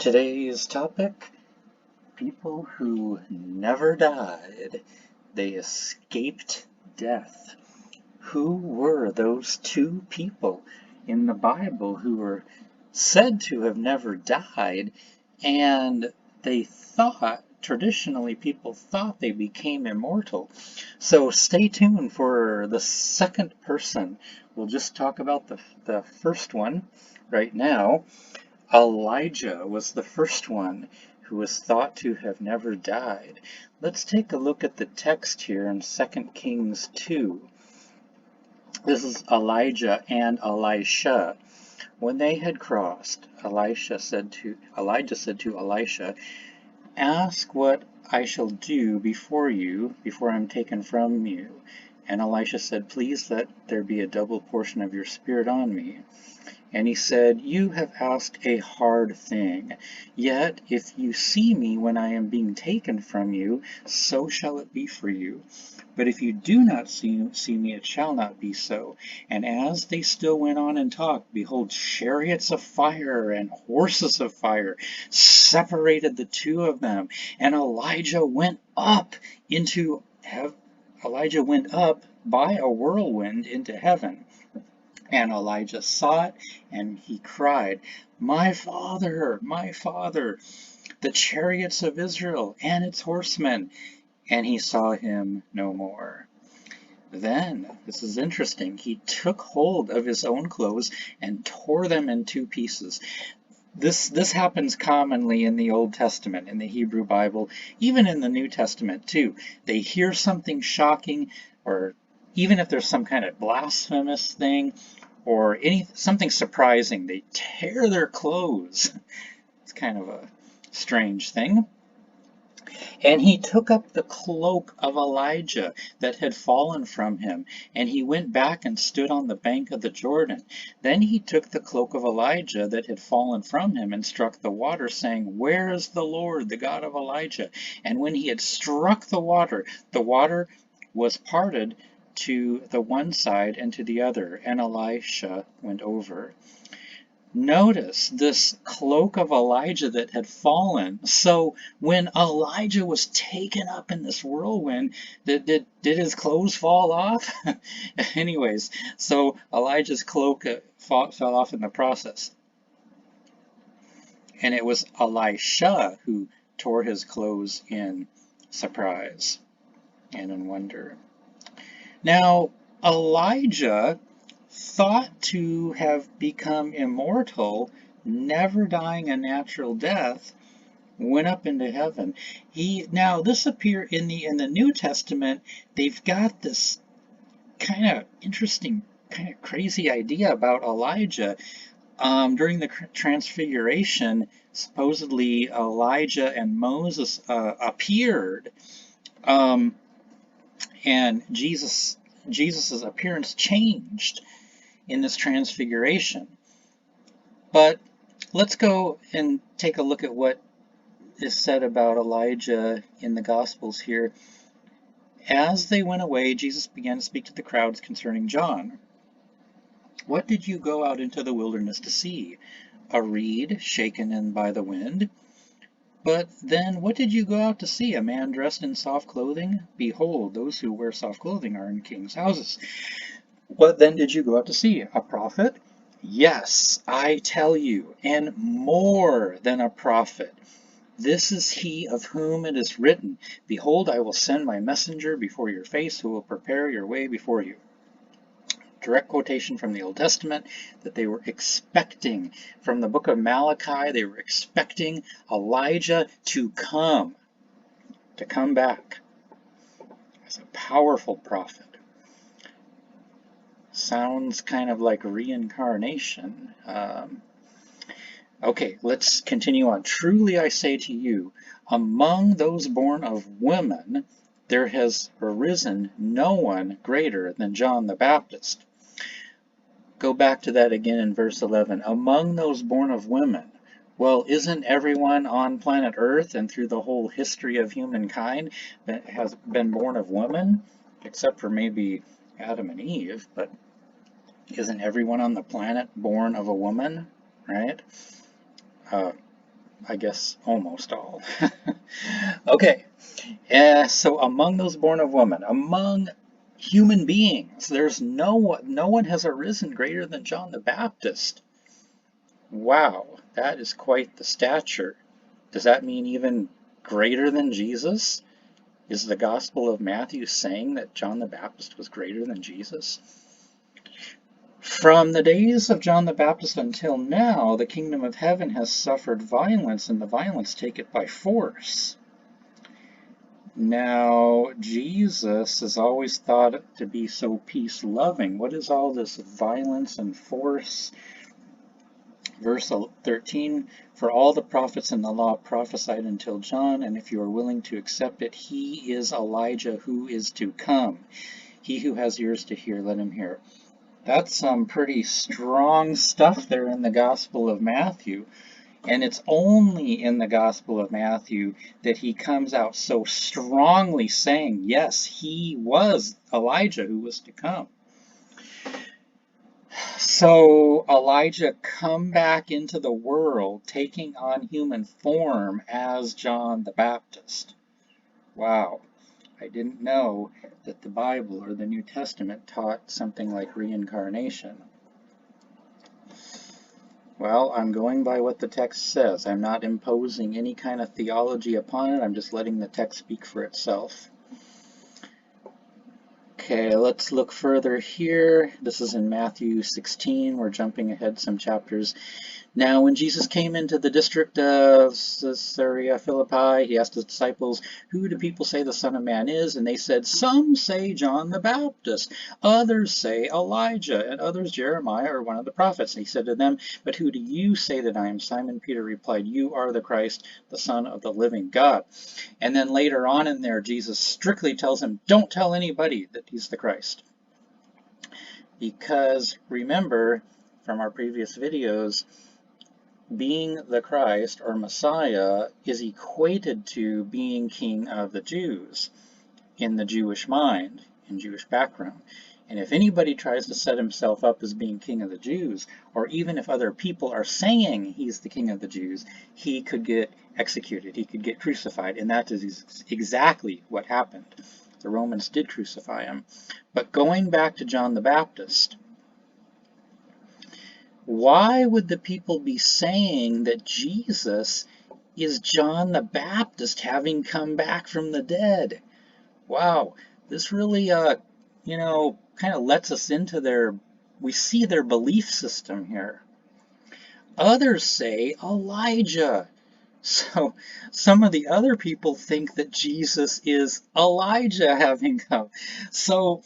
Today's topic, people who never died. They escaped death. Who were those two people in the Bible who were said to have never died, and they thought, traditionally people thought they became immortal? So stay tuned for the second person. We'll just talk about the first one right now. Elijah was the first one who was thought to have never died. Let's take a look at the text here in 2 Kings 2. This is Elijah and Elisha. When they had crossed, Elijah said to Elisha, "Ask what I shall do before I'm taken from you." And Elisha said, "Please let there be a double portion of your spirit on me." And he said, "You have asked a hard thing. Yet if you see me when I am being taken from you, so shall it be for you. But if you do not see me, it shall not be so." And as they still went on and talked, behold, chariots of fire and horses of fire separated the two of them. And Elijah went up by a whirlwind into heaven. And Elijah saw it, and he cried, my father, the chariots of Israel and its horsemen." And he saw him no more. Then, this is interesting, he took hold of his own clothes and tore them in two pieces. This happens commonly in the Old Testament, in the Hebrew Bible, even in the New Testament too. They hear something shocking, or even if there's some kind of blasphemous thing, or something surprising, they tear their clothes. It's kind of a strange thing. And he took up the cloak of Elijah that had fallen from him, and he went back and stood on the bank of the Jordan. Then he took the cloak of Elijah that had fallen from him and struck the water, saying, "Where is the Lord, the God of Elijah?" And when he had struck the water was parted to the one side and to the other, and Elisha went over. Notice this cloak of Elijah that had fallen. So when Elijah was taken up in this whirlwind, did his clothes fall off? Anyways, so Elijah's cloak fell off in the process. And it was Elisha who tore his clothes in surprise and in wonder. Now, Elijah, thought to have become immortal, never dying a natural death, went up into heaven. Now this appears in the New Testament. They've got this kind of interesting, kind of crazy idea about Elijah. During the Transfiguration, supposedly Elijah and Moses appeared. And Jesus's appearance changed in this transfiguration. But let's go and take a look at what is said about Elijah in the Gospels here. As they went away, Jesus began to speak to the crowds concerning John. "What did you go out into the wilderness to see? A reed shaken in by the wind? But then what did you go out to see? A man dressed in soft clothing? Behold, those who wear soft clothing are in kings' houses. What then did you go out to see? A prophet? Yes, I tell you, and more than a prophet. This is he of whom it is written, Behold, I will send my messenger before your face, who will prepare your way before you." Direct quotation from the Old Testament that they were expecting. From the book of Malachi, they were expecting Elijah to come back as a powerful prophet. Sounds kind of like reincarnation. Okay, let's continue on. "Truly I say to you, among those born of women, there has arisen no one greater than John the Baptist." Go back to that again in verse 11. Among those born of women. Well, isn't everyone on planet Earth and through the whole history of humankind that has been born of women? Except for maybe Adam and Eve, but isn't everyone on the planet born of a woman, right? I guess almost all. Okay, so among those born of woman, among human beings, there's no one has arisen greater than John the Baptist. Wow, that is quite the stature. Does that mean even greater than Jesus? Is the Gospel of Matthew saying that John the Baptist was greater than Jesus? From the days of John the Baptist until now, the kingdom of heaven has suffered violence, and the violence take it by force. Now, Jesus is always thought to be so peace-loving. What is all this violence and force? Verse 13, for all the prophets in the law prophesied until John, and if you are willing to accept it, he is Elijah who is to come. He who has ears to hear, let him hear. That's some pretty strong stuff there in the Gospel of Matthew. And it's only in the Gospel of Matthew that he comes out so strongly saying, yes, he was Elijah who was to come. So Elijah come back into the world taking on human form as John the Baptist. Wow. I didn't know that the Bible or the New Testament taught something like reincarnation. Well, I'm going by what the text says. I'm not imposing any kind of theology upon it. I'm just letting the text speak for itself. Okay, let's look further here. This is in Matthew 16. We're jumping ahead some chapters. Now, when Jesus came into the district of Caesarea Philippi, he asked his disciples, who do people say the Son of Man is? And they said, some say John the Baptist, others say Elijah, and others Jeremiah or one of the prophets. And he said to them, but who do you say that I am? Simon Peter replied, you are the Christ, the Son of the living God. And then later on in there, Jesus strictly tells him, don't tell anybody that he's the Christ. Because remember from our previous videos, being the Christ or Messiah is equated to being king of the Jews in the Jewish mind, in Jewish background. And if anybody tries to set himself up as being king of the Jews, or even if other people are saying he's the king of the Jews, he could get executed, he could get crucified, and that is exactly what happened. The Romans did crucify him. But going back to John the Baptist, why would the people be saying that Jesus is John the Baptist having come back from the dead? Wow, this really, kind of lets us into we see their belief system here. Others say Elijah. So some of the other people think that Jesus is Elijah having come. So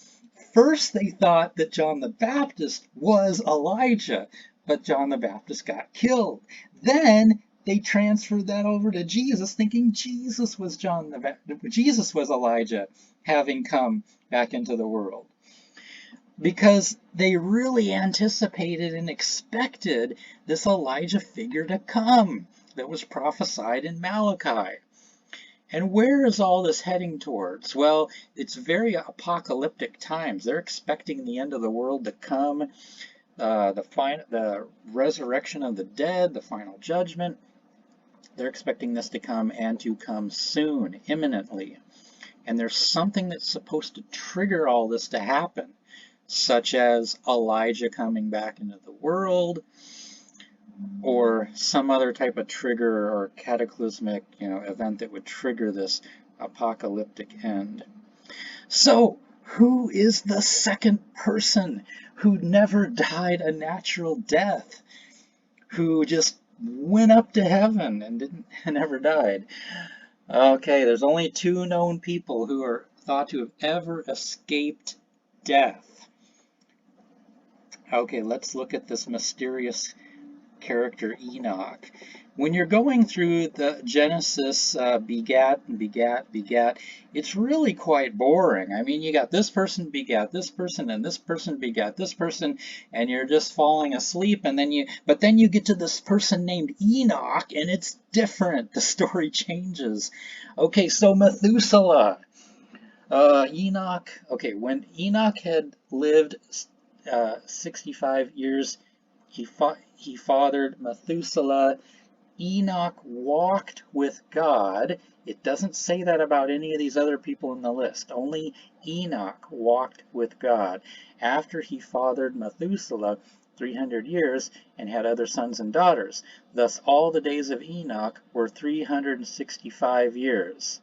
first they thought that John the Baptist was Elijah, but John the Baptist got killed. Then they transferred that over to Jesus, thinking Jesus was Jesus was Elijah having come back into the world. Because they really anticipated and expected this Elijah figure to come that was prophesied in Malachi. And where is all this heading towards? Well, it's very apocalyptic times. They're expecting the end of the world to come, the resurrection of the dead, the final judgment. They're expecting this to come and to come soon, imminently. And there's something that's supposed to trigger all this to happen, such as Elijah coming back into the world, or some other type of trigger or cataclysmic, event that would trigger this apocalyptic end. So, who is the second person who never died a natural death, who just went up to heaven and never died? Okay, there's only two known people who are thought to have ever escaped death. Okay, let's look at this mysterious character Enoch. When you're going through the Genesis begat, it's really quite boring. I mean, you got this person begat this person, and this person begat this person, and you're just falling asleep, and but then you get to this person named Enoch, and it's different. The story changes. Okay, so Methuselah. Enoch, okay, when Enoch had lived 65 years, he fathered Methuselah, Enoch walked with God. It doesn't say that about any of these other people in the list. Only Enoch walked with God after he fathered Methuselah 300 years and had other sons and daughters. Thus all the days of Enoch were 365 years.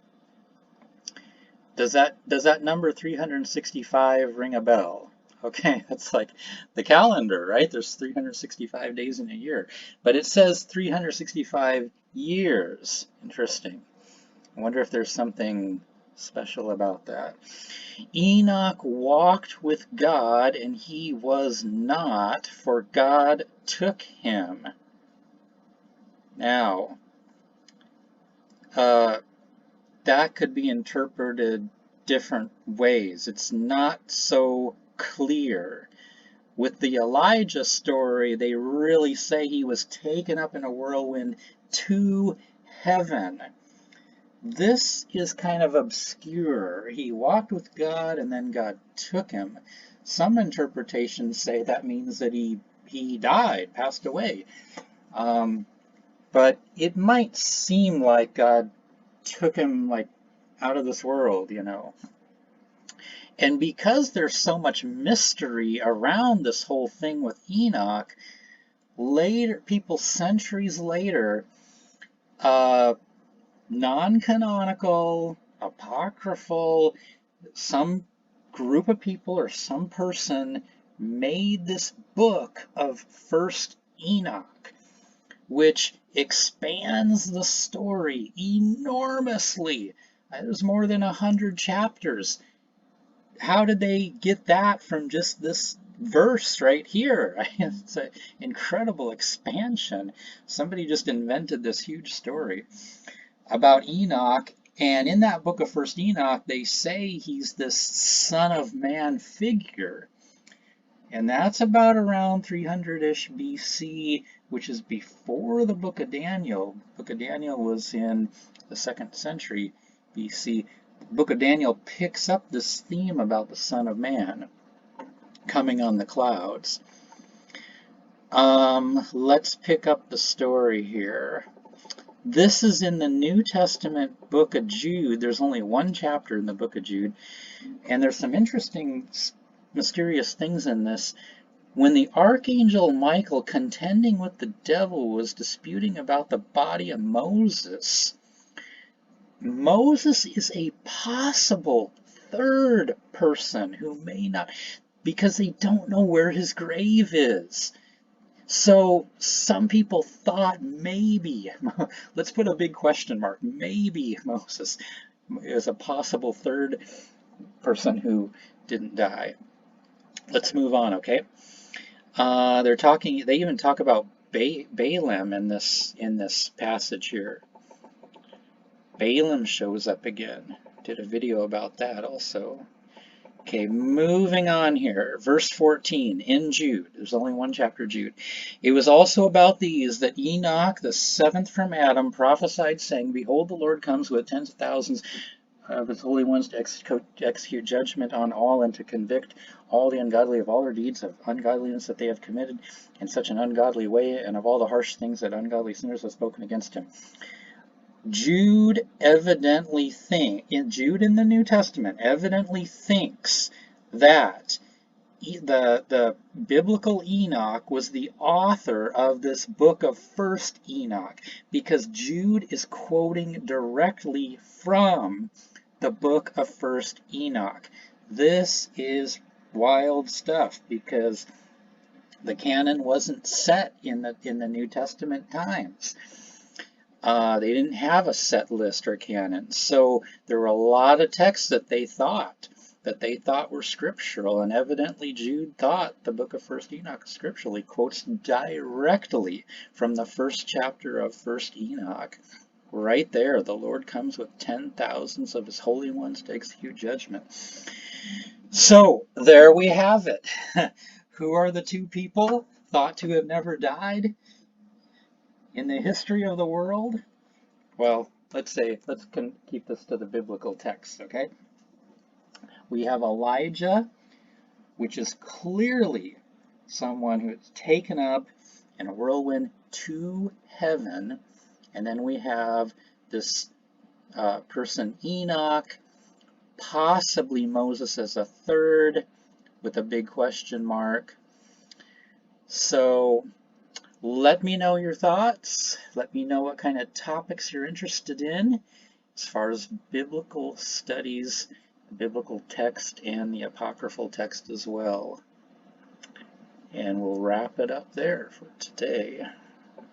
Does that number 365 ring a bell? Okay, that's like the calendar, right? There's 365 days in a year, but it says 365 years. Interesting. I wonder if there's something special about that. Enoch walked with God, and he was not, for God took him. Now, that could be interpreted different ways. It's not so clear. With the Elijah story, they really say he was taken up in a whirlwind to heaven. This is kind of obscure. He walked with God and then God took him. Some interpretations say that means that he died, passed away. But it might seem like God took him like out of this world, you know. And because there's so much mystery around this whole thing with Enoch, later, people centuries later, non-canonical, apocryphal, some group of people or some person made this book of First Enoch, which expands the story enormously. There's more than 100 chapters. How did they get that from just this verse right here? It's an incredible expansion. Somebody just invented this huge story about Enoch, and in that book of First Enoch, they say he's this Son of Man figure. And that's about around 300-ish BC, which is before the book of Daniel. The book of Daniel was in the 2nd century BC. The book of Daniel picks up this theme about the Son of Man coming on the clouds. Let's pick up the story here. This is in the New Testament book of Jude. There's only one chapter in the book of Jude, and there's some interesting, mysterious things in this. When the archangel Michael, contending with the devil, was disputing about the body of Moses, Moses is a possible third person who may not, because they don't know where his grave is. So some people thought maybe, let's put a big question mark, maybe Moses is a possible third person who didn't die. Let's move on, okay? They even talk about Balaam in this passage here. Balaam shows up again. Did a video about that also. Okay, moving on here. Verse 14 in Jude. There's only one chapter, Jude. It was also about these that Enoch, the 7th from Adam, prophesied, saying, Behold, the Lord comes with tens of thousands of his holy ones to execute judgment on all and to convict all the ungodly of all their deeds of ungodliness that they have committed in such an ungodly way, and of all the harsh things that ungodly sinners have spoken against him. Jude in the New Testament evidently thinks that the biblical Enoch was the author of this book of First Enoch, because Jude is quoting directly from the book of First Enoch. This is wild stuff, because the canon wasn't set in the New Testament times. They didn't have a set list or canon, so there were a lot of texts that they thought were scriptural, and evidently Jude thought the book of First Enoch scripturally quotes directly from the first chapter of First Enoch. Right there, the Lord comes with 10,000s of his holy ones to execute judgment. So there we have it. Who are the two people thought to have never died in the history of the world? Well, let's keep this to the biblical text, okay? We have Elijah, which is clearly someone who is taken up in a whirlwind to heaven. And then we have this person Enoch, possibly Moses as a third, with a big question mark. So let me know your thoughts. Let me know what kind of topics you're interested in as far as biblical studies, biblical text, and the apocryphal text as well. And we'll wrap it up there for today.